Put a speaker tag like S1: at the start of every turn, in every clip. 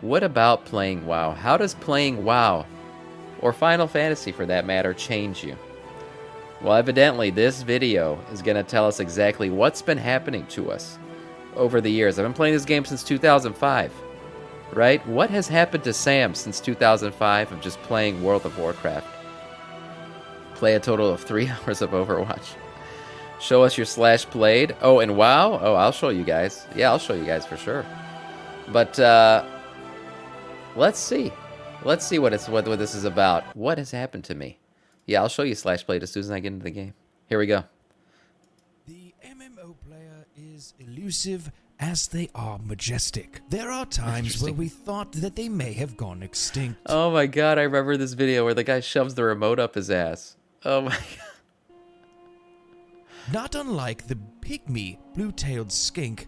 S1: What about playing WoW? How does playing WoW, or Final Fantasy for that matter, change you? Well, evidently, this video is going to tell us exactly what's been happening to us over the years. I've been playing this game since 2005, right? What has happened to Sam since 2005 of just playing World of Warcraft? Play a total of 3 hours of Overwatch. Show us your slash played. Oh, and WoW? Oh, I'll show you guys. Yeah, I'll show you guys for sure. But, let's see. Let's see what this is about. What has happened to me? Yeah, I'll show you slash played as soon as I get into the game. Here we go.
S2: The MMO player is elusive as they are majestic. There are times where we thought that they may have gone extinct.
S1: Oh my god, I remember this video where the guy shoves the remote up his ass. Oh my god.
S2: Not unlike the pygmy blue-tailed skink,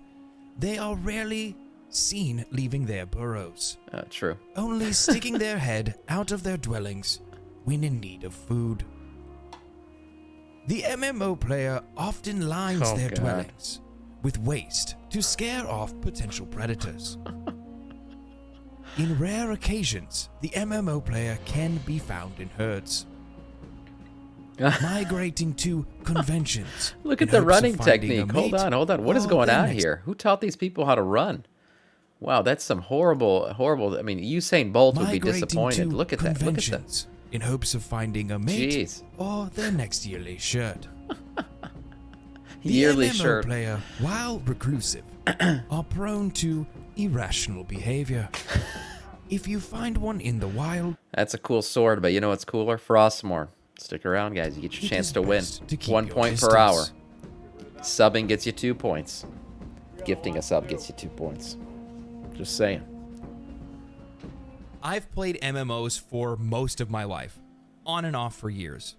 S2: they are rarely seen leaving their burrows.
S1: True.
S2: Only sticking their head out of their dwellings when in need of food. The MMO player often lines their dwellings with waste to scare off potential predators. In rare occasions, the MMO player can be found in herds, migrating to conventions.
S1: Look at the running technique. Hold on. What is going on here? Who taught these people how to run? Wow, that's some horrible. I mean, Usain Bolt would be disappointed. Look at that. Look at that.
S2: In hopes of finding a mate or their next yearly shirt.
S1: Yearly
S2: the MMO
S1: shirt.
S2: player, while reclusive, are prone to irrational behavior. If you find one in the wild...
S1: That's a cool sword, but you know what's cooler? Frostmourne. Stick around, guys. You get your chance to win. 1 point per hour. Subbing gets you 2 points. Gifting a sub gets you 2 points. Just saying.
S2: I've played MMOs for most of my life, on and off for years.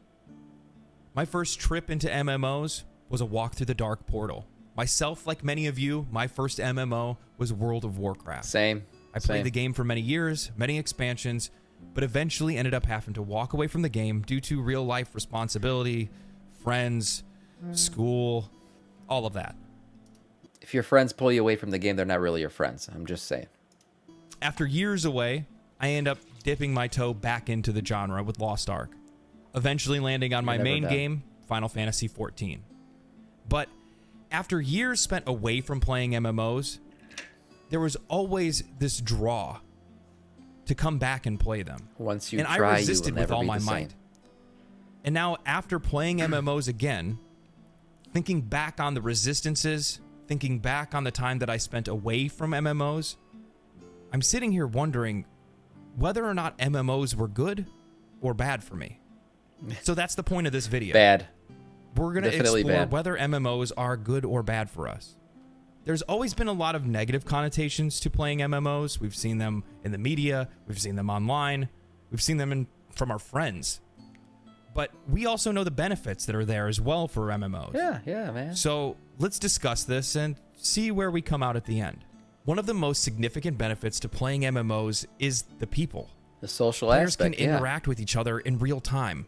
S2: My first trip into MMOs was a walk through the dark portal. Myself, like many of you, my first MMO was World of Warcraft.
S1: Same.
S2: I played the game for many years, many expansions, but eventually ended up having to walk away from the game due to real life responsibility, friends, school, all of that.
S1: If your friends pull you away from the game, they're not really your friends. I'm just saying.
S2: After years away, I end up dipping my toe back into the genre with Lost Ark, eventually landing on my main game, Final Fantasy XIV. But after years spent away from playing MMOs, there was always this draw to come back and play them.
S1: Once you
S2: try,
S1: I
S2: resisted
S1: you will
S2: with all
S1: be
S2: my
S1: the
S2: might.
S1: same.
S2: And now, after playing MMOs again, thinking back on the resistances, thinking back on the time that I spent away from MMOs, I'm sitting here wondering whether or not MMOs were good or bad for me. So that's the point of this video.
S1: Bad.
S2: We're going to
S1: Definitely
S2: explore
S1: bad.
S2: whether MMOs are good or bad for us. There's always been a lot of negative connotations to playing MMOs. We've seen them in the media. We've seen them online. We've seen them from our friends. But we also know the benefits that are there as well for MMOs.
S1: Yeah, man.
S2: So let's discuss this and see where we come out at the end. One of the most significant benefits to playing MMOs is the people.
S1: The social
S2: Players
S1: aspect,
S2: can interact with each other in real time,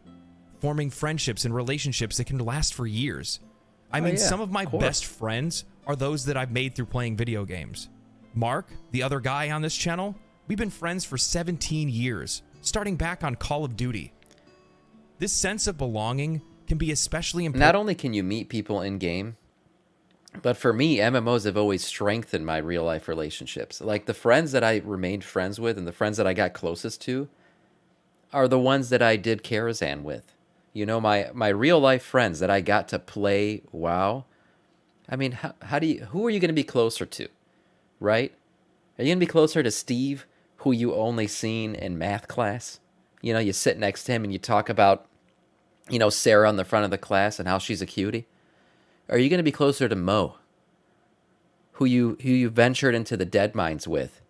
S2: forming friendships and relationships that can last for years. I mean, some of my best friends are those that I've made through playing video games. Mark, the other guy on this channel, we've been friends for 17 years, starting back on Call of Duty. This sense of belonging can be especially important.
S1: Not only can you meet people in-game, but for me, MMOs have always strengthened my real-life relationships. Like, the friends that I remained friends with and the friends that I got closest to are the ones that I did Karazhan with. You know, my real-life friends that I got to play WoW. I mean, who are you going to be closer to, right? Are you going to be closer to Steve, who you only seen in math class? You know, you sit next to him and you talk about, you know, Sarah on the front of the class and how she's a cutie? Or are you going to be closer to Mo, who you ventured into the Dead Mines with,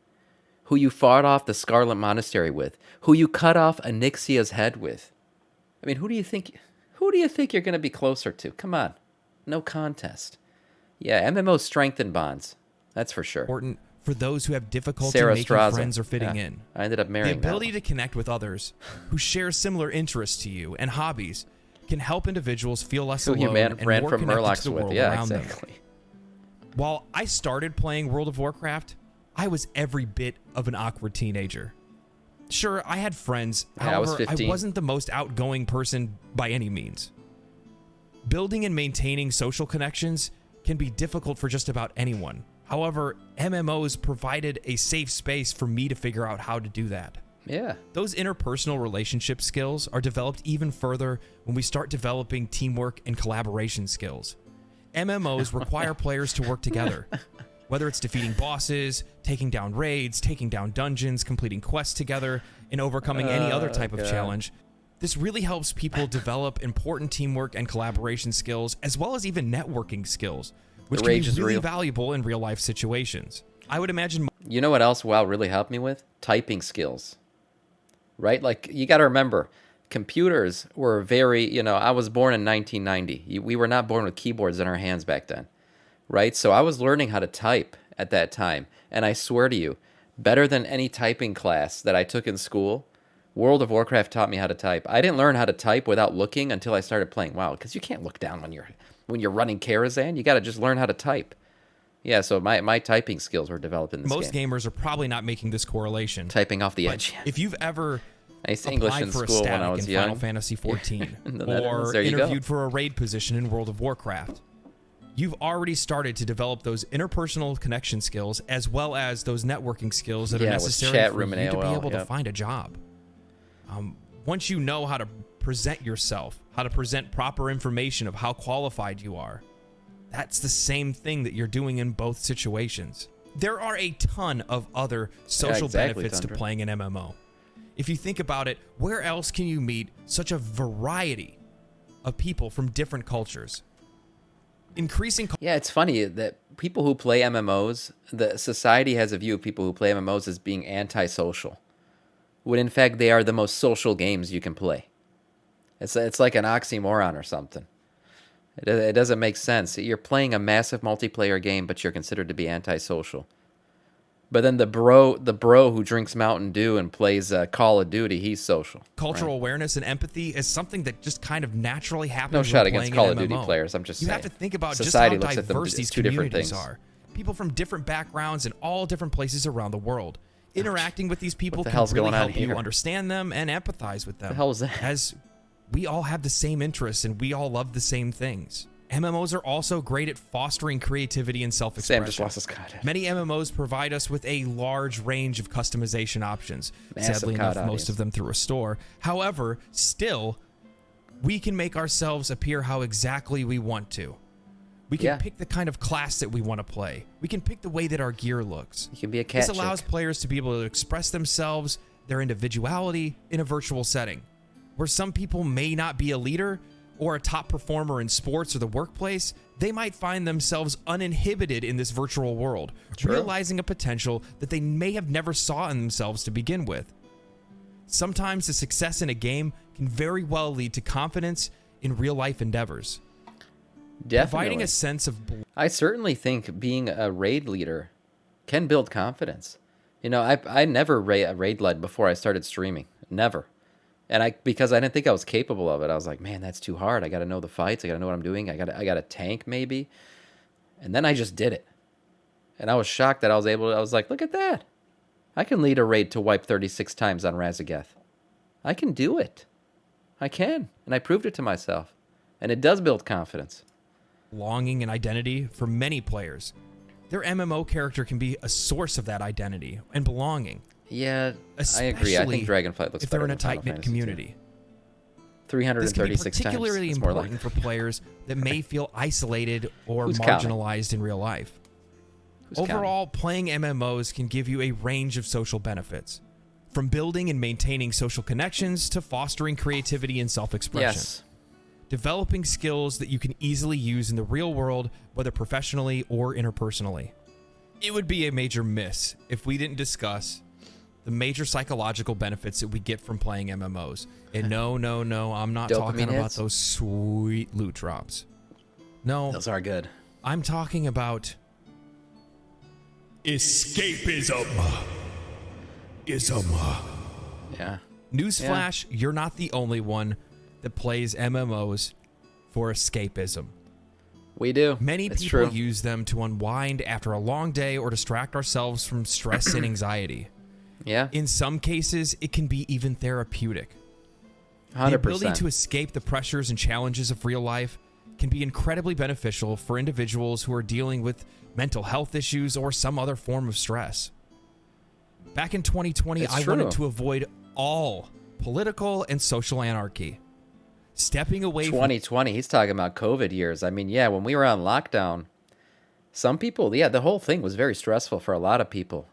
S1: who you fought off the Scarlet Monastery with, who you cut off Onyxia's head with? I mean, who do you think you're going to be closer to? Come on. No contest. Yeah, MMOs strengthen bonds. That's for sure.
S2: Important for those who have difficulty
S1: Sarah
S2: making
S1: Straza.
S2: friends or fitting in.
S1: I ended up marrying
S2: the ability to connect with others who share similar interests to you and hobbies can help individuals feel less
S1: who
S2: alone
S1: you
S2: and
S1: ran
S2: more
S1: from
S2: connected
S1: Murlocs
S2: to the
S1: with.
S2: world
S1: Yeah,
S2: around
S1: exactly.
S2: them. While I started playing World of Warcraft, I was every bit of an awkward teenager. Sure, I had friends.
S1: Yeah,
S2: However,
S1: I was 15.
S2: I wasn't the most outgoing person by any means. Building and maintaining social connections can be difficult for just about anyone. However, MMOs provided a safe space for me to figure out how to do that.
S1: Yeah.
S2: Those interpersonal relationship skills are developed even further when we start developing teamwork and collaboration skills. MMOs require players to work together. Whether it's defeating bosses, taking down raids, taking down dungeons, completing quests together, and overcoming any other type of challenge, this really helps people develop important teamwork and collaboration skills, as well as even networking skills, which can be really valuable in real-life situations. I would imagine...
S1: You know what else WoW really helped me with? Typing skills. Right? Like, you got to remember, computers were very, I was born in 1990. We were not born with keyboards in our hands back then. Right? So I was learning how to type at that time. And I swear to you, better than any typing class that I took in school, World of Warcraft taught me how to type. I didn't learn how to type without looking until I started playing WoW, because you can't look down when you're running Karazhan. You got to just learn how to type. Yeah, so my typing skills were developed in this
S2: Most
S1: game.
S2: gamers are probably not making this correlation.
S1: Typing off the edge.
S2: If you've ever
S1: I used English in
S2: for
S1: school
S2: a
S1: when I was
S2: in
S1: young.
S2: Final Fantasy XIV, or
S1: there you
S2: interviewed
S1: go.
S2: for a raid position in World of Warcraft, you've already started to develop those interpersonal connection skills as well as those networking skills that are necessary
S1: chat
S2: for
S1: room
S2: you
S1: and
S2: to be
S1: AOL,
S2: able to find a job. Once you know how to present yourself, how to present proper information of how qualified you are, that's the same thing that you're doing in both situations. There are a ton of other social benefits to playing an MMO. If you think about it, where else can you meet such a variety of people from different cultures?
S1: Yeah, it's funny that people who play MMOs, the society has a view of people who play MMOs as being antisocial, when in fact they are the most social games you can play. It's like an oxymoron or something. It doesn't make sense. You're playing a massive multiplayer game, but you're considered to be antisocial. But then the bro who drinks Mountain Dew and plays Call of Duty, he's social.
S2: Cultural awareness and empathy is something that just kind of naturally happens.
S1: No shot
S2: when
S1: against
S2: playing
S1: Call of
S2: an
S1: Duty
S2: MMO.
S1: players. I'm just saying.
S2: You have to think about
S1: Society
S2: just how
S1: looks at them
S2: diverse
S1: as
S2: these
S1: two different
S2: communities
S1: things.
S2: are. People from different backgrounds in all different places around the world. Interacting with these people can really help you understand them and empathize with them.
S1: The hell is that?
S2: As we all have the same interests and we all love the same things. MMOs are also great at fostering creativity and self-expression.
S1: Sam just lost his cod.
S2: Many MMOs provide us with a large range of customization options.
S1: Massive
S2: Sadly
S1: COD
S2: enough, most of them through a store. However, still, we can make ourselves appear how exactly we want to. We can pick the kind of class that we want to play. We can pick the way that our gear looks.
S1: You can be a cat
S2: This allows players to be able to express themselves, their individuality, in a virtual setting. Where some people may not be a leader or a top performer in sports or the workplace, they might find themselves uninhibited in this virtual world, realizing a potential that they may have never saw in themselves to begin with. Sometimes the success in a game can very well lead to confidence in real-life endeavors.
S1: Definitely.
S2: Providing a sense of...
S1: I certainly think being a raid leader can build confidence. I never raid led before I started streaming. Never. And because I didn't think I was capable of it, I was like, man, that's too hard. I got to know the fights. I got to know what I'm doing. I got to tank maybe. And then I just did it. And I was shocked that I was like, look at that. I can lead a raid to wipe 36 times on Razageth. I can do it. I can. And I proved it to myself. And it does build confidence.
S2: Longing and identity for many players. Their MMO character can be a source of that identity and belonging.
S1: Yeah, I agree. I think Dragonflight looks
S2: if they're
S1: better
S2: in a
S1: than Final
S2: tight-knit
S1: Fantasy
S2: community.
S1: 336
S2: this can be particularly
S1: times.
S2: important for players that may feel isolated or marginalized in real life. Overall, playing MMOs can give you a range of social benefits, from building and maintaining social connections to fostering creativity and self-expression.
S1: Yes.
S2: Developing skills that you can easily use in the real world, whether professionally or interpersonally. It would be a major miss if we didn't discuss the major psychological benefits that we get from playing MMOs. And no, I'm not talking about those sweet loot drops. No.
S1: Those are good.
S2: I'm talking about escapism.
S1: Yeah.
S2: Newsflash, you're not the only one that plays MMOs for escapism.
S1: We do.
S2: Many
S1: It's
S2: people
S1: true.
S2: use them to unwind after a long day or distract ourselves from stress and anxiety.
S1: Yeah.
S2: In some cases, it can be even therapeutic.
S1: 100%.
S2: The ability to escape the pressures and challenges of real life can be incredibly beneficial for individuals who are dealing with mental health issues or some other form of stress. Back in 2020,
S1: It's
S2: I
S1: true.
S2: wanted to avoid all political and social anarchy. Stepping away from
S1: 2020, he's talking about COVID years. I mean, yeah, when we were on lockdown, some people, yeah, the whole thing was very stressful for a lot of people.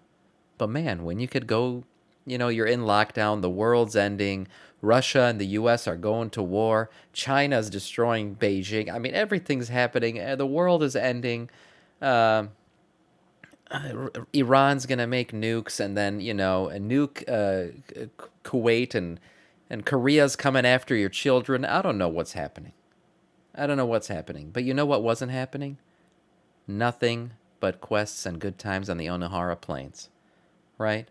S1: But man, when you could go, you're in lockdown, the world's ending, Russia and the US are going to war, China's destroying Beijing. I mean, everything's happening. The world is ending. Iran's going to make nukes, and then, a nuke Kuwait and Korea's coming after your children. I don't know what's happening. But you know what wasn't happening? Nothing but quests and good times on the Onahara Plains. Right?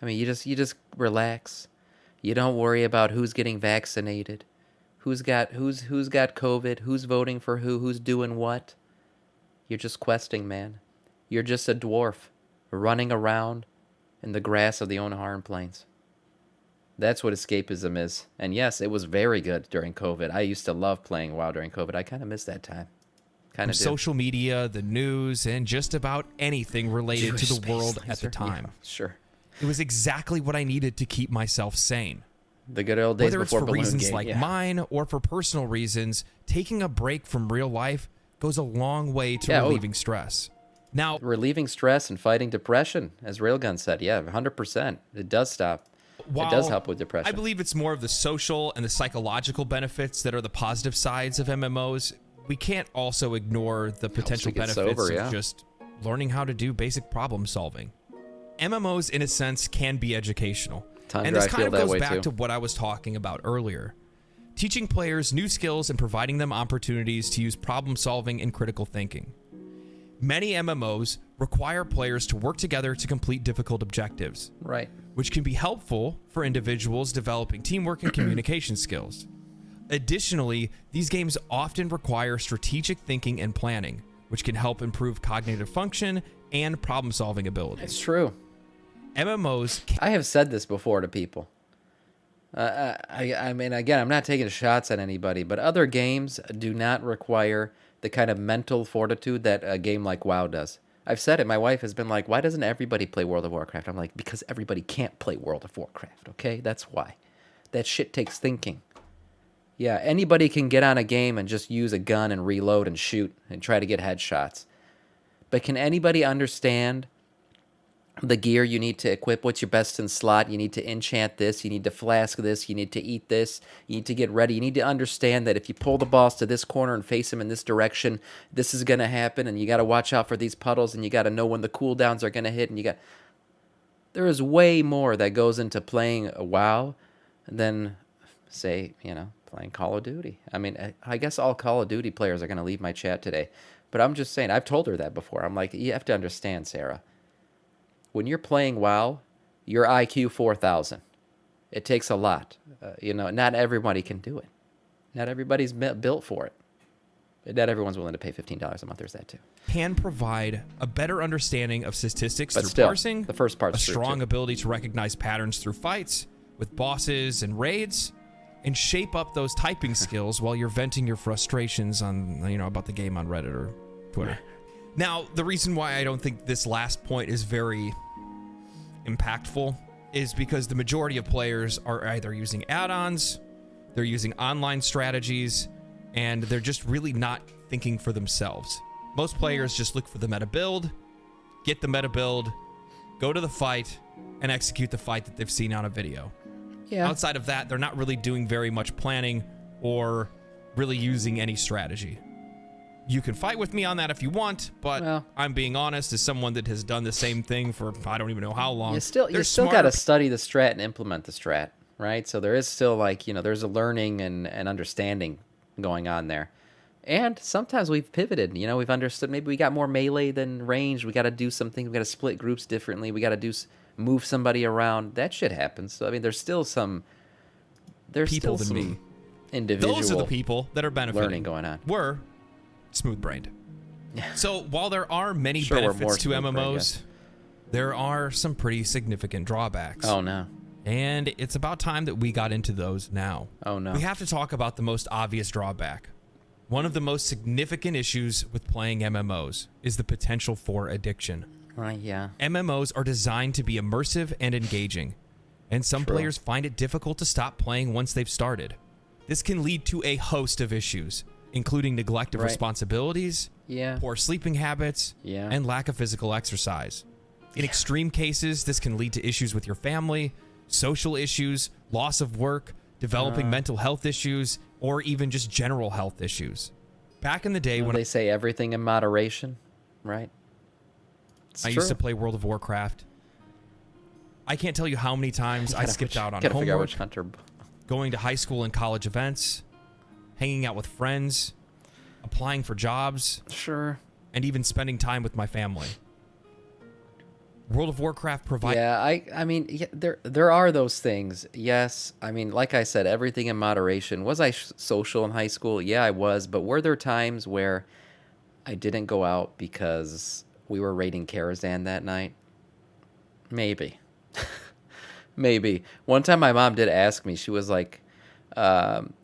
S1: I mean, you just relax. You don't worry about who's getting vaccinated, who's got COVID, who's voting for who's doing what. You're just questing, man. You're just a dwarf running around in the grass of the Onaharan Plains. That's what escapism is. And yes, it was very good during COVID. I used to love playing WoW during COVID. I kind of miss that time. Kind of do.
S2: social media, the news, and just about anything related
S1: Jewish
S2: to the
S1: space
S2: world at
S1: laser.
S2: the time.
S1: Yeah, sure.
S2: It was exactly what I needed to keep myself sane.
S1: The good old days
S2: Whether it's
S1: before
S2: for reasons
S1: Balloon
S2: like
S1: Gate, yeah.
S2: mine or for personal reasons, taking a break from real life goes a long way to
S1: Yeah,
S2: relieving stress. Now,
S1: Relieving stress and fighting depression, as Railgun said. Yeah, 100%. It does stop.
S2: while
S1: It does help with depression.
S2: I believe it's more of the social and the psychological benefits that are the positive sides of MMOs. We can't also ignore the potential
S1: you get
S2: benefits
S1: sober,
S2: of
S1: yeah.
S2: just learning how to do basic problem solving. MMOs, in a sense, can be educational.
S1: Tundra,
S2: And this
S1: I
S2: kind
S1: feel
S2: of
S1: that
S2: goes
S1: way
S2: back
S1: too.
S2: to what I was talking about earlier. Teaching players new skills and providing them opportunities to use problem solving and critical thinking. Many MMOs require players to work together to complete difficult objectives,
S1: Right.
S2: which can be helpful for individuals developing teamwork and communication skills. Additionally, these games often require strategic thinking and planning, which can help improve cognitive function and problem-solving abilities.
S1: It's true.
S2: MMOs
S1: I have said this before to people. I mean, again, I'm not taking shots at anybody, but other games do not require the kind of mental fortitude that a game like WoW does. I've said it. My wife has been like, why doesn't everybody play World of Warcraft? I'm like, because everybody can't play World of Warcraft, okay? That's why. That shit takes thinking. Yeah, anybody can get on a game and just use a gun and reload and shoot and try to get headshots. But can anybody understand the gear you need to equip? What's your best in slot? You need to enchant this. You need to flask this. You need to eat this. You need to get ready. You need to understand that if you pull the boss to this corner and face him in this direction, this is going to happen. And you got to watch out for these puddles. And you got to know when the cooldowns are going to hit. And there is way more that goes into playing a WoW than, say, playing Call of Duty. I mean, I guess all Call of Duty players are going to leave my chat today. But I'm just saying, I've told her that before. I'm like, you have to understand, Sarah. When you're playing WoW, you're IQ 4,000. It takes a lot. Not everybody can do it. Not everybody's built for it. Not everyone's willing to pay $15 a month. There's that too.
S2: can provide a better understanding of statistics
S1: But
S2: through
S1: still,
S2: parsing,
S1: the first part's
S2: a
S1: true,
S2: strong
S1: too.
S2: ability to recognize patterns through fights with bosses and raids, and shape up those typing skills while you're venting your frustrations on, about the game on Reddit or Twitter. Now, the reason why I don't think this last point is very impactful is because the majority of players are either using add-ons, they're using online strategies, and they're just really not thinking for themselves. Most players just look for the meta build, get the meta build, go to the fight, and execute the fight that they've seen on a video.
S1: Yeah.
S2: Outside of that, they're not really doing very much planning or really using any strategy. You can fight with me on that if you want, but
S1: Well.
S2: I'm being honest, as someone that has done the same thing for I don't even know how long.
S1: You still
S2: There's
S1: got
S2: smarter
S1: to study the strat and implement the strat, right? So there is still there's a learning and understanding going on there. And sometimes we've pivoted, we've understood maybe we got more melee than range. We got to do something. We got to split groups differently. We got to move somebody around. That shit happens. So, there's still some,
S2: People than me.
S1: individual
S2: Those are the people that are benefiting.
S1: learning going on.
S2: We're smooth-brained. So while there are many
S1: Sure, we're more
S2: benefits to
S1: smooth-brained,
S2: MMOs,
S1: yes.
S2: there are some pretty significant drawbacks.
S1: Oh, no.
S2: And it's about time that we got into those now.
S1: Oh, no.
S2: We have to talk about the most obvious drawback. One of the most significant issues with playing MMOs is the potential for addiction.
S1: Yeah.
S2: MMOs are designed to be immersive and engaging, and some
S1: True.
S2: players find it difficult to stop playing once they've started. This can lead to a host of issues, including neglect of responsibilities, poor sleeping habits, and lack of physical exercise. In extreme cases, this can lead to issues with your family, social issues, loss of work, developing mental health issues, or even just general health issues. Back in the day when
S1: they say everything in moderation, right?
S2: I used to play World of Warcraft, I can't tell you how many times I skipped out on
S1: Gotta figure out
S2: homework,
S1: which hunter.
S2: going to high school and college events, hanging out with friends, applying for jobs,
S1: Sure.
S2: and even spending time with my family. World of Warcraft provides...
S1: Yeah, I mean, there are those things. Yes, I mean, like I said, everything in moderation. Was I social in high school? Yeah, I was. But were there times where I didn't go out because we were raiding Karazhan that night? Maybe. Maybe. One time my mom did ask me, she was like,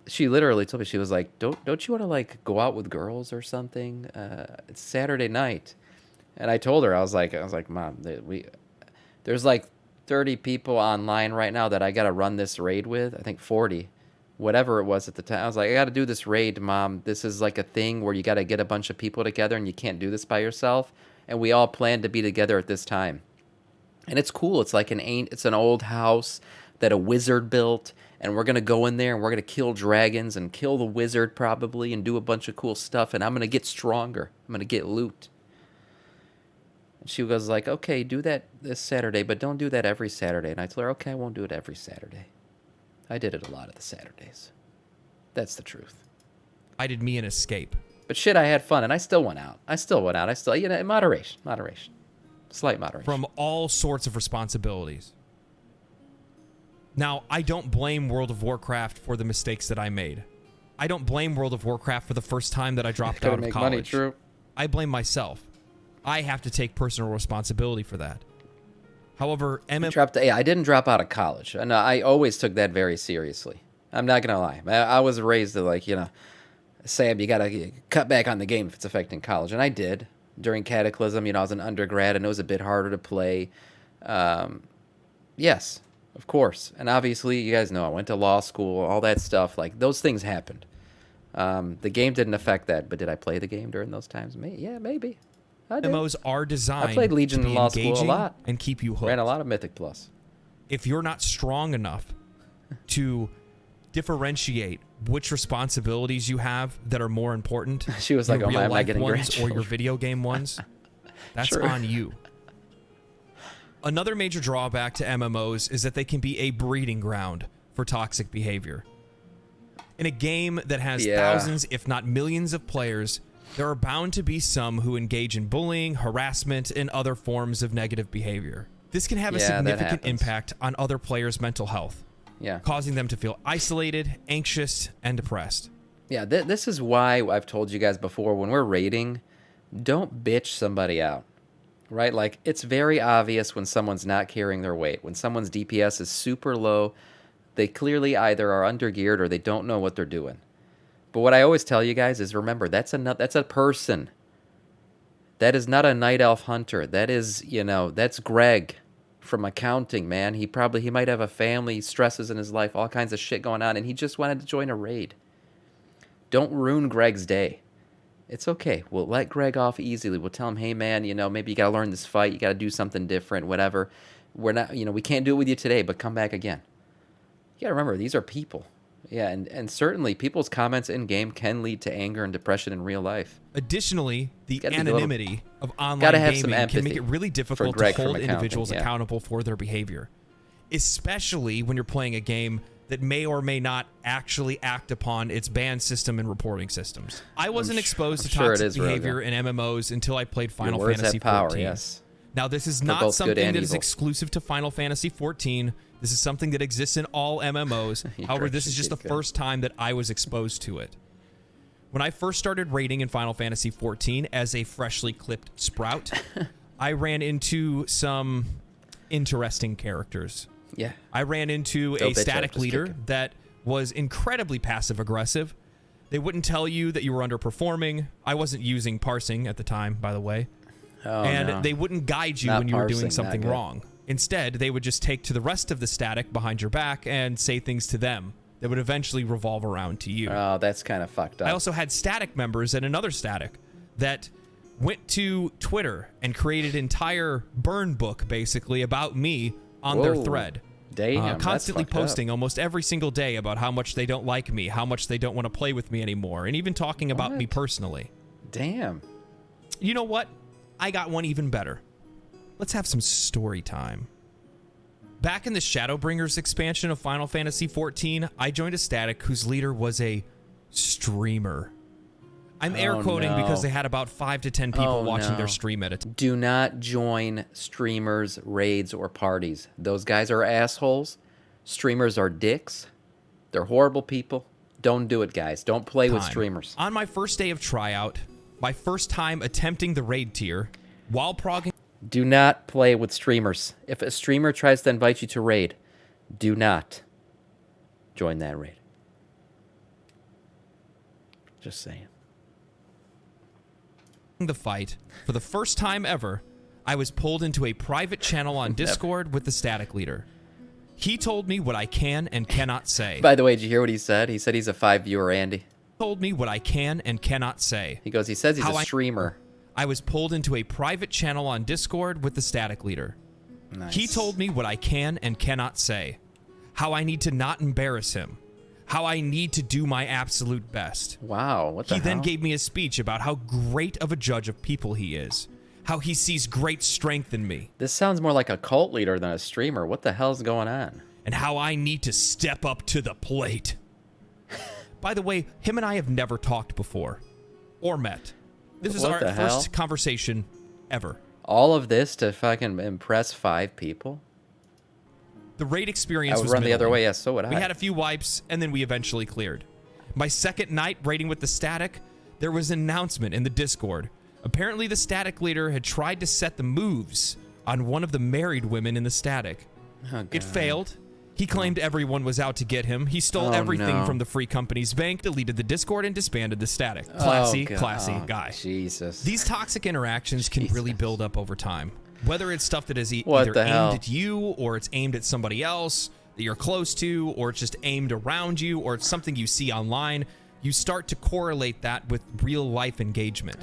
S1: she literally told me, she was like, don't you want to like go out with girls or something? It's Saturday night. And I told her, I was like, Mom, there's like 30 people online right now that I got to run this raid with. I think 40, whatever it was at the time. I was like, I got to do this raid, Mom. This is like a thing where you got to get a bunch of people together and you can't do this by yourself. And we all plan to be together at this time. And it's cool. It's like it's an old house that a wizard built. And we're going to go in there and we're going to kill dragons and kill the wizard probably and do a bunch of cool stuff. And I'm going to get stronger. I'm going to get loot. She was like, okay, do that this Saturday, but don't do that every Saturday. And I told her, okay, I won't do it every Saturday. I did it a lot of the Saturdays. That's the truth.
S2: I did me an escape.
S1: But shit, I had fun, and I still went out. In moderation. Slight moderation.
S2: From all sorts of responsibilities. Now, I don't blame World of Warcraft for the mistakes that I made. I don't blame World of Warcraft for the first time that I dropped out of college.
S1: Money, true.
S2: I blame myself. I have to take personal responsibility for that. However,
S1: I didn't drop out of college. And I always took that very seriously. I'm not going to lie. I was raised to like, Sam, you got to cut back on the game if it's affecting college. And I did. During Cataclysm, I was an undergrad and it was a bit harder to play. Yes, of course. And obviously, you guys know I went to law school, all that stuff. Like, those things happened. The game didn't affect that, but did I play the game during those times? Yeah, maybe.
S2: MMOs are designed
S1: I played Legion
S2: to be
S1: in law school a lot
S2: and keep you hooked.
S1: Ran a lot of Mythic Plus.
S2: If you're not strong enough to differentiate which responsibilities you have that are more important,
S1: she was like, "Oh my, am I getting
S2: ones or your video game ones?" That's
S1: True.
S2: on you. Another major drawback to MMOs is that they can be a breeding ground for toxic behavior. In a game that has thousands, if not millions, of players, there are bound to be some who engage in bullying, harassment, and other forms of negative behavior. This can have a significant impact on other players' mental health, causing them to feel isolated, anxious, and depressed.
S1: Yeah, this is why I've told you guys before, when we're raiding, don't bitch somebody out, right? Like, it's very obvious when someone's not carrying their weight. When someone's DPS is super low, they clearly either are undergeared or they don't know what they're doing. But what I always tell you guys is, remember, that's a person. That is not a night elf hunter. That is, that's Greg from accounting, man. He might have a family, stresses in his life, all kinds of shit going on, and he just wanted to join a raid. Don't ruin Greg's day. It's okay. We'll let Greg off easily. We'll tell him, hey, man, maybe you got to learn this fight. You got to do something different, whatever. We're not, we can't do it with you today, but come back again. You got to remember, these are people. Yeah, and certainly people's comments in-game can lead to anger and depression in real life.
S2: Additionally, the anonymity of online gaming can make it really difficult to hold individuals accountable for their behavior, especially when you're playing a game that may or may not actually act upon its ban system and reporting systems. I wasn't exposed to toxic behavior in MMOs until I played Final Fantasy XIV.
S1: Yes.
S2: Now, this is not something that is exclusive to Final Fantasy XIV. This is something that exists in all MMOs. However, this is just the first time that I was exposed to it. When I first started raiding in Final Fantasy XIV as a freshly clipped sprout, I ran into some interesting characters.
S1: Yeah.
S2: I ran into a static leader that was incredibly passive-aggressive. They wouldn't tell you that you were underperforming. I wasn't using parsing at the time, by the way. They wouldn't guide you when you were doing something wrong. Instead, they would just take to the rest of the static behind your back and say things to them that would eventually revolve around to you.
S1: Oh, that's kind of fucked up.
S2: I also had static members at another static that went to Twitter and created an entire burn book, basically, about me on their thread.
S1: Damn,
S2: constantly posting almost every single day about how much they don't like me, how much they don't want to play with me anymore, and even talking about me personally.
S1: Damn.
S2: You know what? I got one even better. Let's have some story time. Back in the Shadowbringers expansion of Final Fantasy XIV, I joined a static whose leader was a streamer. I'm air quoting because they had about 5 to 10 people watching their stream at a time.
S1: Do not join streamers, raids, or parties. Those guys are assholes. Streamers are dicks. They're horrible people. Don't do it, guys. Don't play with streamers.
S2: On my first day of tryout, my first time attempting the raid tier, while progging...
S1: Do not play with streamers. If a streamer tries to invite you to raid, do not join that raid. Just saying.
S2: The fight, for the first time ever, I was pulled into a private channel on Discord with the static leader. He told me what I can and cannot say.
S1: By the way, did you hear what he said? He said he's a 5-viewer Andy.
S2: Told me what I can and cannot say.
S1: He goes, he says he's a streamer.
S2: I was pulled into a private channel on Discord with the static leader.
S1: Nice.
S2: He told me what I can and cannot say. How I need to not embarrass him. How I need to do my absolute best.
S1: Wow, what the hell?
S2: He then gave me a speech about how great of a judge of people he is. How he sees great strength in me.
S1: This sounds more like a cult leader than a streamer. What the hell's going on?
S2: And how I need to step up to the plate. By the way, him and I have never talked before. Or met. This is our first conversation ever.
S1: All of this to fucking impress 5 people?
S2: The raid experience was
S1: I would run the other way, yes, so would I.
S2: We had a few wipes, and then we eventually cleared. My second night raiding with the static, there was an announcement in the Discord. Apparently the static leader had tried to set the moves on one of the married women in the static.
S1: Oh,
S2: it failed. He claimed everyone was out to get him. He stole everything from the free company's bank, deleted the Discord, and disbanded the static. Classy guy.
S1: Jesus.
S2: These toxic interactions can really build up over time. Whether it's stuff that is either aimed at you, or it's aimed at somebody else that you're close to, or it's just aimed around you, or it's something you see online, you start to correlate that with real-life engagement.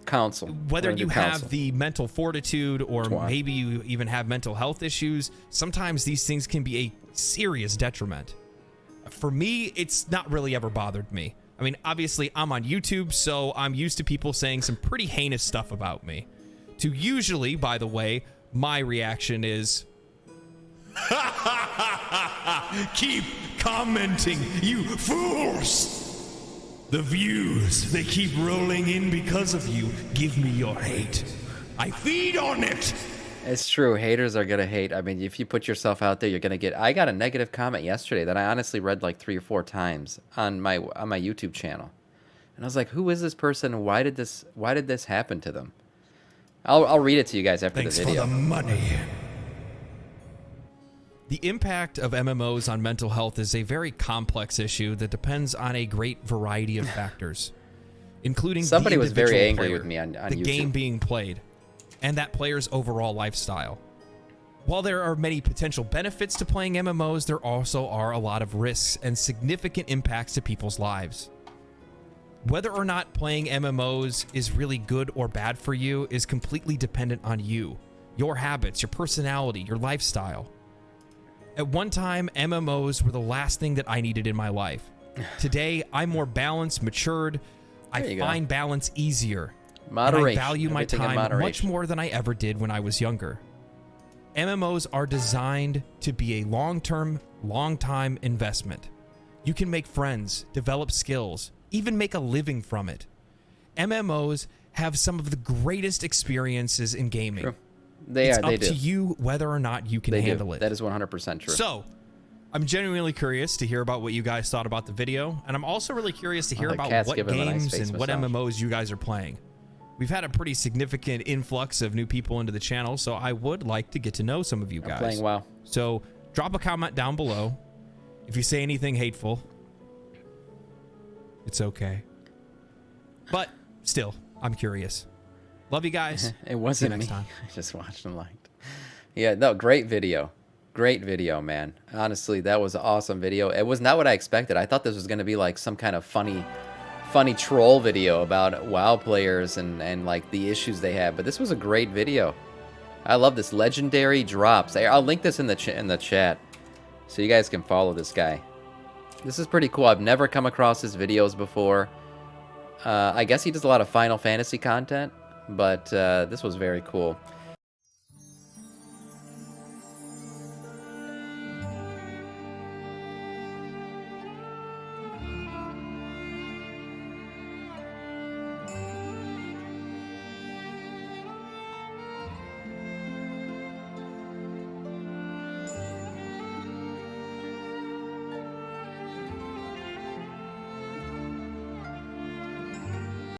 S1: Counsel.
S2: Whether you have the mental fortitude, or maybe you even have mental health issues, sometimes these things can be a serious detriment. For me, it's not really ever bothered me. I mean, obviously, I'm on YouTube, so I'm used to people saying some pretty heinous stuff about me. To usually, by the way, my reaction is... Keep commenting, you fools! The views, they keep rolling in because of you. Give me your hate. I feed on it!
S1: It's true. Haters are going to hate. I mean, if you put yourself out there, you're going to get... I got a negative comment yesterday that I honestly read like 3 or 4 times on my YouTube channel. And I was like, who is this person? Why did this happen to them? I'll read it to you guys after the video.
S2: Thanks for the money. The impact of MMOs on mental health is a very complex issue that depends on a great variety of factors, including
S1: somebody was very angry with me on
S2: the
S1: YouTube.
S2: Game being played, and that player's overall lifestyle. While there are many potential benefits to playing MMOs, there also are a lot of risks and significant impacts to people's lives. Whether or not playing MMOs is really good or bad for you is completely dependent on you, your habits, your personality, your lifestyle. At one time, MMOs were the last thing that I needed in my life. Today, I'm more balanced, matured. I find balance easier.
S1: Moderation.
S2: And I value my time much more than I ever did when I was younger. MMOs are designed to be a long-time investment. You can make friends, develop skills, even make a living from it. MMOs have some of the greatest experiences in gaming.
S1: True.
S2: It's up to you whether or not you can handle it.
S1: That is 100% true.
S2: So, I'm genuinely curious to hear about what you guys thought about the video, and I'm also really curious to hear about what games and what MMOs you guys are playing. We've had a pretty significant influx of new people into the channel, so I would like to get to know some of you guys.
S1: I'm playing WoW.
S2: So drop a comment down below. If you say anything hateful, it's okay. But still, I'm curious. Love you guys.
S1: It wasn't
S2: See you next
S1: me.
S2: time.
S1: I just watched and liked. Yeah, no, great video. Great video, man. Honestly, that was an awesome video. It was not what I expected. I thought this was going to be like some kind of funny troll video about WoW players and like the issues they have. But this was a great video. I love this. Legendary drops. I'll link this in the chat so you guys can follow this guy. This is pretty cool. I've never come across his videos before. I guess he does a lot of Final Fantasy content, but this was very cool.